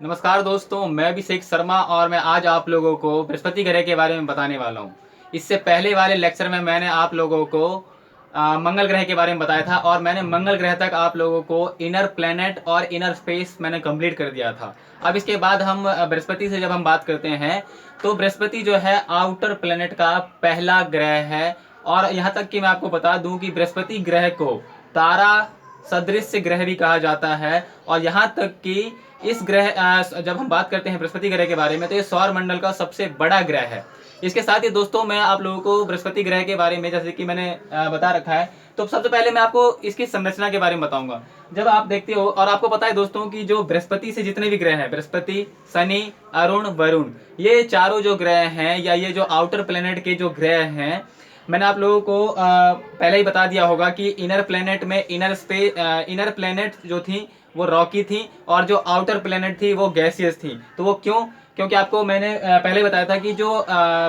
नमस्कार दोस्तों, मैं अभिषेक शर्मा और मैं आज आप लोगों को बृहस्पति ग्रह के बारे में बताने वाला हूँ। इससे पहले वाले लेक्चर में मैंने आप लोगों को मंगल ग्रह के बारे में बताया था और मैंने मंगल ग्रह तक आप लोगों को इनर प्लैनेट और इनर स्पेस मैंने कंप्लीट कर दिया था। अब इसके बाद हम बृहस्पति से जब हम बात करते हैं तो बृहस्पति जो है आउटर प्लैनेट का पहला ग्रह है। और यहाँ तक कि मैं आपको बता दूं कि बृहस्पति ग्रह को तारा सदृश ग्रह भी कहा जाता है। और यहाँ तक कि इस ग्रह जब हम बात करते हैं बृहस्पति ग्रह के बारे में तो ये सौर मंडल का सबसे बड़ा ग्रह है। इसके साथ ही दोस्तों मैं आप लोगों को बृहस्पति ग्रह के बारे में जैसे कि मैंने बता रखा है, तो सबसे पहले मैं आपको इसकी संरचना के बारे में बताऊंगा। जब आप देखते हो और आपको पता है दोस्तों कि जो बृहस्पति से जितने भी ग्रह हैं, बृहस्पति, शनि, अरुण, वरुण, ये चारों जो ग्रह हैं या ये जो आउटर प्लेनेट के जो ग्रह हैं, मैंने आप लोगों को पहले ही बता दिया होगा कि इनर प्लेनेट में इनर प्लेनेट जो थी वो रॉकी थी और जो आउटर प्लेनेट थी वो गैसियस थी। तो वो क्यों? क्योंकि आपको मैंने पहले बताया था कि जो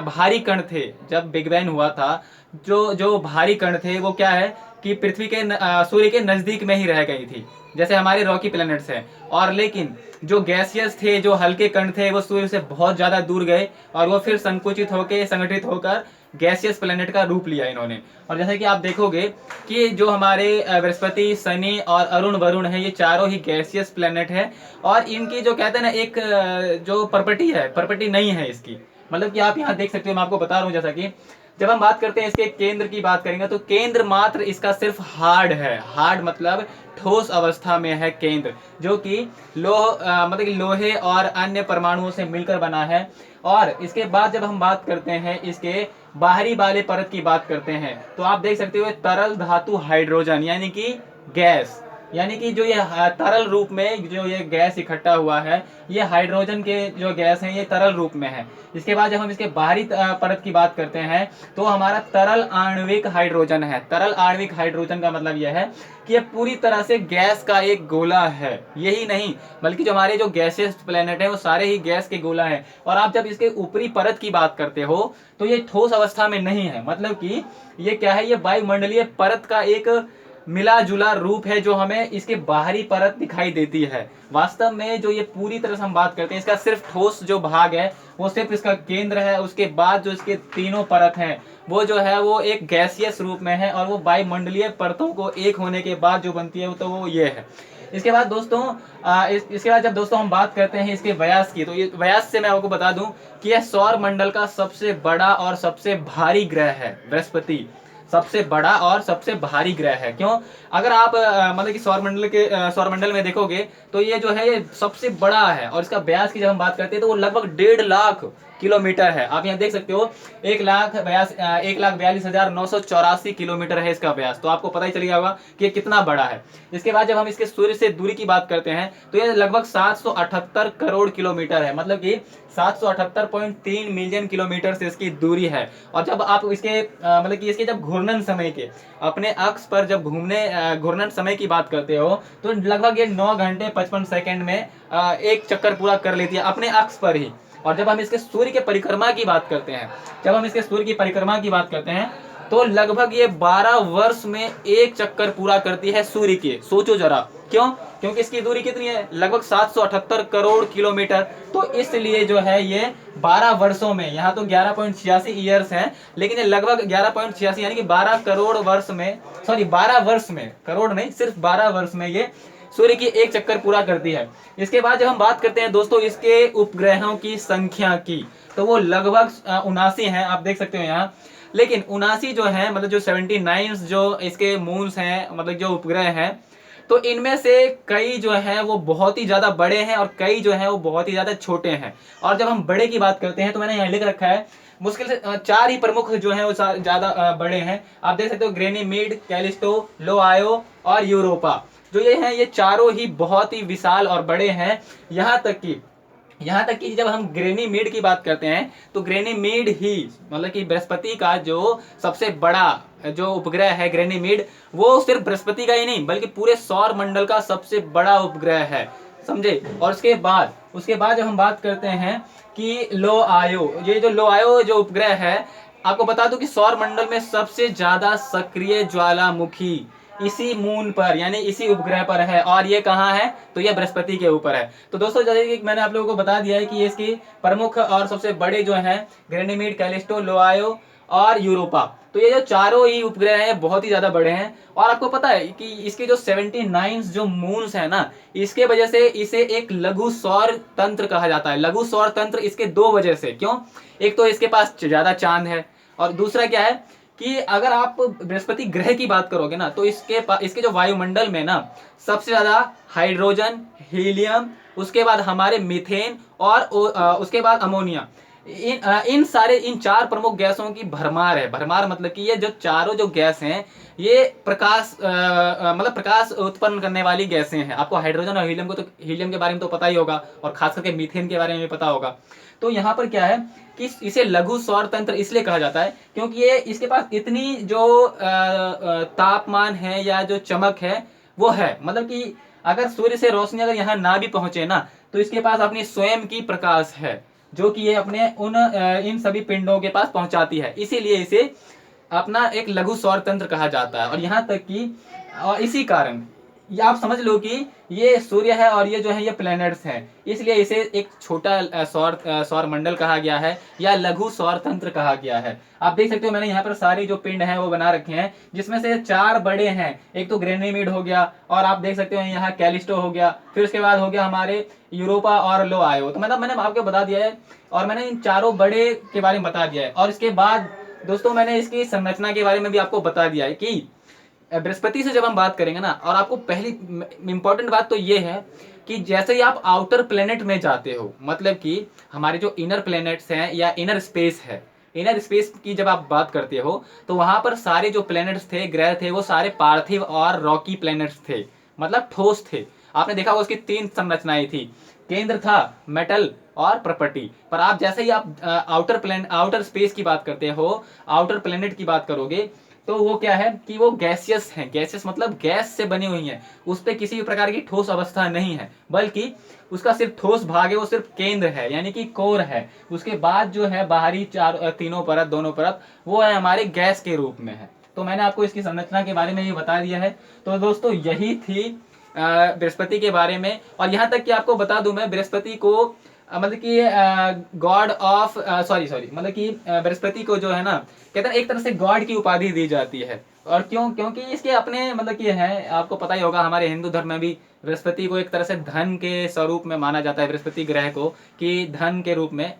भारी कण थे, जब बिग बैंग हुआ था, जो जो भारी कण थे वो क्या है कि पृथ्वी के सूर्य के नज़दीक में ही रह गई थी, जैसे हमारे रॉकी प्लैनेट्स हैं। और लेकिन जो गैसियस थे, जो हल्के कण थे, वो सूर्य से बहुत ज़्यादा दूर गए और वो फिर संकुचित होकर संगठित होकर गैसियस प्लैनेट का रूप लिया इन्होंने। और जैसे कि आप देखोगे कि जो हमारे बृहस्पति, शनि और अरुण, वरुण है, ये चारों ही गैसियस प्लैनेट है। और इनकी जो कहते हैं ना एक जो प्रॉपर्टी नहीं है इसकी, मतलब कि आप यहाँ देख सकते हो, मैं आपको बता रहा हूँ। जैसा कि जब हम बात करते हैं इसके केंद्र की बात करेंगे तो केंद्र मात्र इसका सिर्फ हार्ड है। हार्ड मतलब ठोस अवस्था में है केंद्र, जो कि मतलब कि लोहे और अन्य परमाणुओं से मिलकर बना है। और इसके बाद जब हम बात करते हैं इसके बाहरी वाले परत की बात करते हैं तो आप देख सकते हो तरल धातु हाइड्रोजन यानी कि गैस, यानी कि जो ये तरल रूप में जो ये गैस इकट्ठा हुआ है, ये हाइड्रोजन के जो गैस है ये तरल रूप में है। इसके बाद जब हम इसके बाहरी परत की बात करते हैं तो हमारा तरल आणविक हाइड्रोजन है। तरल आणविक हाइड्रोजन का मतलब यह है कि ये पूरी तरह से गैस का एक गोला है। यही नहीं बल्कि जो हमारे जो गैसेस प्लेनेट है वो सारे ही गैस के गोला है। और आप जब इसके ऊपरी परत की बात करते हो तो ये ठोस अवस्था में नहीं है, मतलब कि ये क्या है, ये वायुमंडलीय परत का एक मिला जुला रूप है जो हमें इसके बाहरी परत दिखाई देती है। वास्तव में जो ये पूरी तरह से हम बात करते हैं, इसका सिर्फ ठोस जो भाग है वो सिर्फ इसका केंद्र है। उसके बाद जो इसके तीनों परत हैं वो जो है वो एक गैसियस रूप में है और वो वायुमंडलीय परतों को एक होने के बाद जो बनती है तो वो ये है। इसके बाद दोस्तों इसके बाद जब दोस्तों हम बात करते हैं इसके व्यास की, तो ये व्यास से मैं आपको बता दूं कि यह सौर मंडल का सबसे बड़ा और सबसे भारी ग्रह है। बृहस्पति सबसे बड़ा और सबसे भारी ग्रह है। क्यों? अगर आप मतलब कि सौर मंडल में देखोगे तो ये जो है ये सबसे बड़ा है। और इसका व्यास की जब हम बात करते हैं तो वो लगभग 1.5 लाख किलोमीटर है। आप यहाँ देख सकते हो 1,42,984 किलोमीटर है इसका व्यास। तो आपको पता ही चल गया होगा कि ये कितना बड़ा है। इसके बाद जब हम इसके सूर्य से दूरी की बात करते हैं तो ये लगभग 778 करोड़ किलोमीटर है, मतलब कि 778.3 मिलियन किलोमीटर से इसकी दूरी है। और जब आप इसके मतलब कि इसके जब घूर्णन समय के अपने अक्ष पर जब घूर्णन समय की बात करते हो तो लगभग ये 9 घंटे 55 सेकंड में एक चक्कर पूरा कर लेती है अपने अक्ष पर ही। और जब हम इसके सूर्य के परिक्रमा की बात करते हैं तो लगभग ये 12 वर्ष में एक चक्कर पूरा करती है सूर्य के। सोचो जरा, क्यों? क्योंकि इसकी दूरी कितनी है? लगभग 778 करोड़ किलोमीटर। तो इसलिए जो है ये 12 वर्षों में, यहाँ तो 11.86 ईयर्स हैं, लेकिन ये लगभग 11.86 यानी कि 12 करोड़ वर्ष में, सॉरी 12 वर्ष में, करोड़ नहीं, सिर्फ 12 वर्ष में ये सूर्य की एक चक्कर पूरा करती है। इसके बाद जब हम बात करते हैं दोस्तों इसके उपग्रहों की संख्या की, तो वो लगभग 79 है, आप देख सकते हो यहाँ। लेकिन 79 जो है, मतलब जो 79 जो इसके मून्स हैं, मतलब जो उपग्रह हैं, तो इनमें से कई जो है वो बहुत ही ज्यादा बड़े हैं और कई जो है वो बहुत ही ज्यादा छोटे हैं। और जब हम बड़े की बात करते हैं तो मैंने यहाँ लिख रखा है मुश्किल से 4 ही प्रमुख जो है वो ज्यादा बड़े हैं। आप देख सकते हो ग्रेनीमीड, कैलिस्टो, लो आयो और यूरोपा, जो ये हैं ये चारों ही बहुत ही विशाल और बड़े हैं। यहाँ तक कि जब हम ग्रेनीमीड की बात करते हैं तो ग्रेनीमीड ही, मतलब कि बृहस्पति का जो सबसे बड़ा जो उपग्रह है ग्रेनीमीड, वो सिर्फ बृहस्पति का ही नहीं बल्कि पूरे सौर मंडल का सबसे बड़ा उपग्रह है, समझे। और उसके बाद जब हम बात करते हैं कि लो आयो, ये जो लो आयो जो उपग्रह है, आपको बता दूं कि सौर मंडल में सबसे ज्यादा सक्रिय ज्वालामुखी इसी मून पर यानी इसी उपग्रह पर है। और ये कहाँ है? तो ये बृहस्पति के ऊपर है। तो दोस्तों जैसे कि मैंने आप लोगों को बता दिया है कि ये इसकी प्रमुख और सबसे बड़े जो हैं गैनीमेड, कैलिस्टो, लोआयो और यूरोपा, तो ये जो चारों ही उपग्रह हैं बहुत ही ज्यादा बड़े हैं। और आपको पता है कि इसके जो 79 जो मून्स है ना, इसके वजह से इसे एक लघु सौर तंत्र कहा जाता है। लघु सौर तंत्र इसके दो वजह से, क्यों? एक तो इसके पास ज्यादा चांद है, और दूसरा क्या है कि अगर आप बृहस्पति ग्रह की बात करोगे ना, तो इसके जो वायुमंडल में ना सबसे ज्यादा हाइड्रोजन, हीलियम, उसके बाद हमारे मीथेन और उसके बाद अमोनिया, इन चार प्रमुख गैसों की भरमार है। भरमार मतलब कि ये जो चारों जो गैस हैं ये प्रकाश मतलब प्रकाश उत्पन्न करने वाली गैसें हैं। आपको हाइड्रोजन और हीलियम हीलियम के बारे में तो पता ही होगा, और खास करके मीथेन के बारे में भी पता होगा। तो यहाँ पर क्या है कि इसे लघु सौर तंत्र इसलिए कहा जाता है क्योंकि ये इसके पास इतनी जो तापमान है या जो चमक है वो है, मतलब कि अगर सूर्य से रोशनी अगर यहाँ ना भी पहुंचे ना, तो इसके पास अपनी स्वयं की प्रकाश है जो कि ये अपने इन सभी पिंडों के पास पहुंचाती है। इसीलिए इसे अपना एक लघु सौर तंत्र कहा जाता है। और यहाँ तक कि इसी कारण ये आप समझ लो कि ये सूर्य है और ये जो है ये प्लैनेट्स हैं, इसलिए इसे एक छोटा सौर मंडल कहा गया है या लघु सौर तंत्र कहा गया है। आप देख सकते हो मैंने यहाँ पर सारी जो पिंड हैं वो बना रखे हैं, जिसमें से चार बड़े हैं। एक तो गैनीमेड हो गया, और आप देख सकते हो यहाँ कैलिस्टो हो गया, फिर उसके बाद हो गया हमारे यूरोपा और लोआयो। तो मतलब मैंने आपको बता दिया है, और मैंने इन चारों बड़े के बारे में बता दिया है। और इसके बाद दोस्तों मैंने इसकी संरचना के बारे में भी आपको बता दिया है कि बृहस्पति से जब हम बात करेंगे ना, और आपको पहली इंपॉर्टेंट बात तो ये है कि जैसे ही आप आउटर प्लेनेट में जाते हो, मतलब कि हमारे जो इनर प्लेनेट्स हैं या इनर स्पेस है, इनर स्पेस की जब आप बात करते हो तो वहां पर सारे जो प्लेनेट्स थे, ग्रह थे, वो सारे पार्थिव और रॉकी प्लेनेट्स थे, मतलब ठोस थे। आपने देखा उसकी तीन संरचनाएं थी, केंद्र था मेटल और प्रॉपर्टी। पर आप जैसे ही आप आउटर स्पेस की बात करते हो, आउटर प्लेनेट की बात करोगे, तो वो क्या है कि वो गैसियस है। गैसियस मतलब गैस से बनी हुई है, उस पर किसी भी प्रकार की ठोस अवस्था नहीं है, बल्कि उसका सिर्फ ठोस भाग है, वो सिर्फ केंद्र है यानी कि कोर है। उसके बाद जो है बाहरी तीनों परत, दोनों परत, वो है हमारे गैस के रूप में है। तो मैंने आपको इसकी संरचना के बारे में ये बता दिया है। तो दोस्तों यही थी बृहस्पति के बारे में। और यहाँ तक कि आपको बता दूं मैं, बृहस्पति को मतलब कि गॉड ऑफ सॉरी मतलब कि बृहस्पति को जो है ना, कहते हैं एक तरह से गॉड की उपाधि दी जाती है। और क्यों? क्योंकि इसके अपने मतलब कि है, आपको पता ही होगा हमारे हिंदू धर्म में भी बृहस्पति को एक तरह से धन के स्वरूप में माना जाता है, बृहस्पति ग्रह को कि धन के रूप में।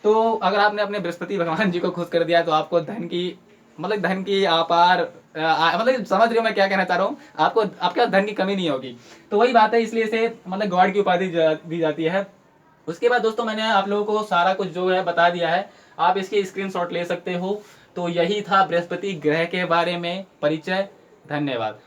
तो अगर आपने अपने बृहस्पति भगवान जी को खुश कर दिया तो आपको धन की मतलब धन की अपार मतलब समझ रहे हो मैं क्या कहना चाह रहा हूँ, आपको आपके पास धन की कमी नहीं होगी। तो वही बात है, इसलिए इसे मतलब गॉड की उपाधि दी जाती है। उसके बाद दोस्तों मैंने आप लोगों को सारा कुछ जो है बता दिया है, आप इसके स्क्रीनशॉट ले सकते हो। तो यही था बृहस्पति ग्रह के बारे में परिचय। धन्यवाद।